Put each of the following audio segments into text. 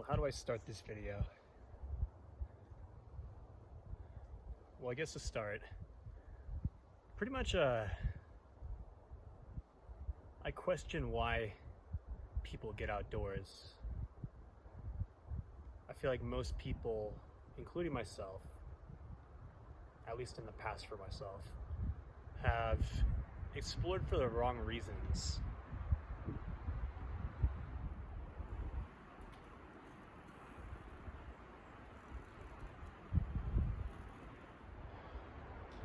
how do I start this video? Well, I guess to start, pretty much I question why people get outdoors. I feel like most people, including myself, at least in the past for myself, have explored for the wrong reasons.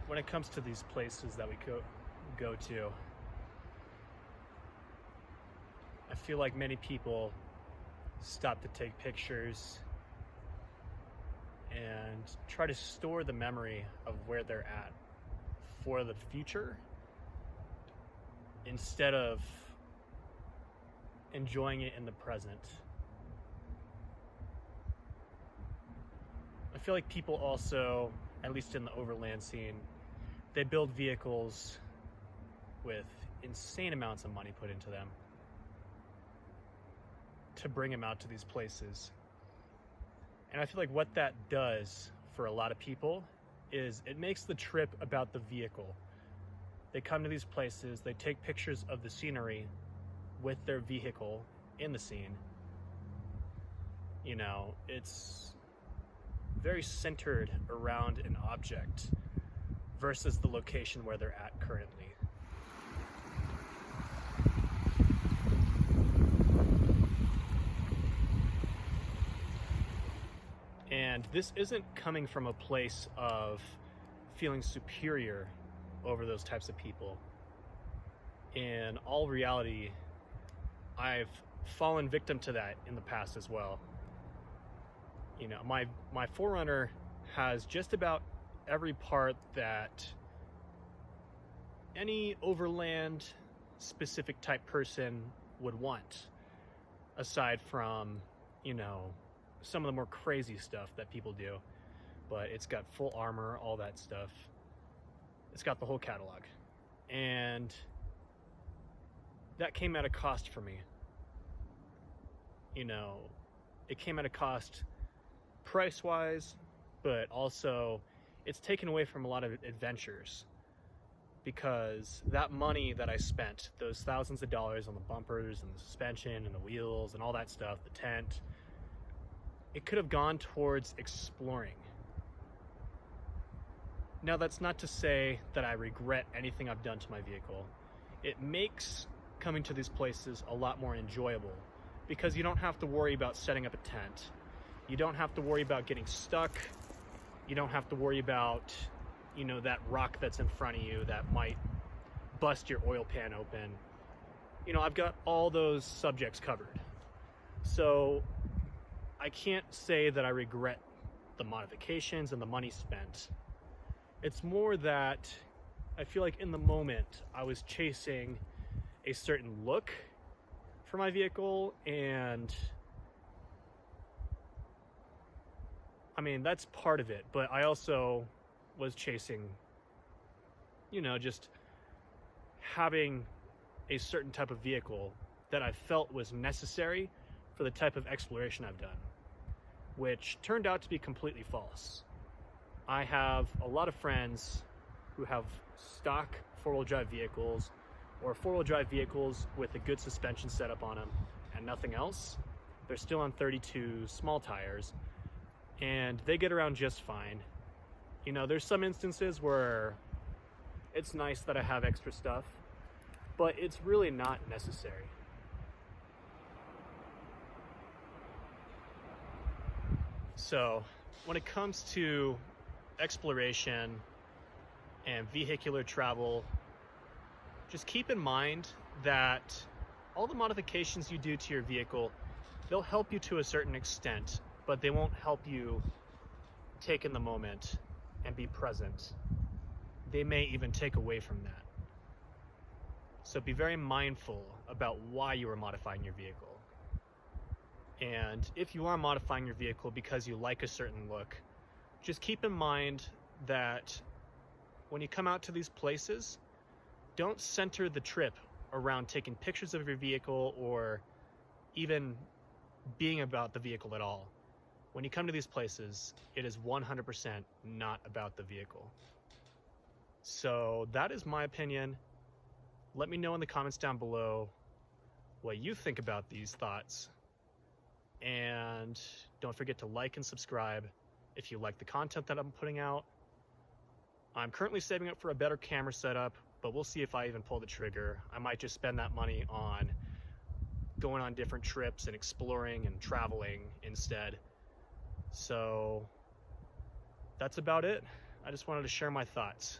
When it comes to these places that we go to, I feel like many people stop to take pictures and try to store the memory of where they're at for the future instead of enjoying it in the present. I feel like people also, at least in the Overland scene, they build vehicles with insane amounts of money put into them to bring them out to these places. And I feel like what that does for a lot of people is it makes the trip about the vehicle. They come to these places, they take pictures of the scenery with their vehicle in the scene. You know, it's very centered around an object versus the location where they're at currently. And this isn't coming from a place of feeling superior over those types of people. In all reality, I've fallen victim to that in the past as well. You know, my 4Runner has just about every part that any Overland specific type person would want, aside from, you know, some of the more crazy stuff that people do. But it's got full armor, all that stuff. It's got the whole catalog. And that came at a cost for me. You know, it came at a cost price-wise, but also it's taken away from a lot of adventures, because that money that I spent, those thousands of dollars on the bumpers and the suspension and the wheels and all that stuff, the tent, it could have gone towards exploring. Now, that's not to say that I regret anything I've done to my vehicle. It makes coming to these places a lot more enjoyable, because you don't have to worry about setting up a tent. You don't have to worry about getting stuck. You don't have to worry about, you know, that rock that's in front of you that might bust your oil pan open. You know, I've got all those subjects covered. So I can't say that I regret the modifications and the money spent. It's more that I feel like in the moment I was chasing a certain look for my vehicle, and I mean, that's part of it, but I also was chasing, you know, just having a certain type of vehicle that I felt was necessary for the type of exploration I've done, which turned out to be completely false. I have a lot of friends who have stock four-wheel drive vehicles or four-wheel drive vehicles with a good suspension setup on them and nothing else. They're still on 32 small tires, and they get around just fine. You know, there's some instances where it's nice that I have extra stuff, but it's really not necessary. So when it comes to exploration and vehicular travel, just keep in mind that all the modifications you do to your vehicle, they'll help you to a certain extent, but they won't help you take in the moment and be present. They may even take away from that. So be very mindful about why you are modifying your vehicle. And if you are modifying your vehicle because you like a certain look, just keep in mind that when you come out to these places, don't center the trip around taking pictures of your vehicle or even being about the vehicle at all. When you come to these places, it is 100% not about the vehicle. So that is my opinion. Let me know in the comments down below what you think about these thoughts. And don't forget to like and subscribe if you like the content that I'm putting out. I'm currently saving up for a better camera setup, but we'll see if I even pull the trigger. I might just spend that money on going on different trips and exploring and traveling instead. So that's about it. I just wanted to share my thoughts.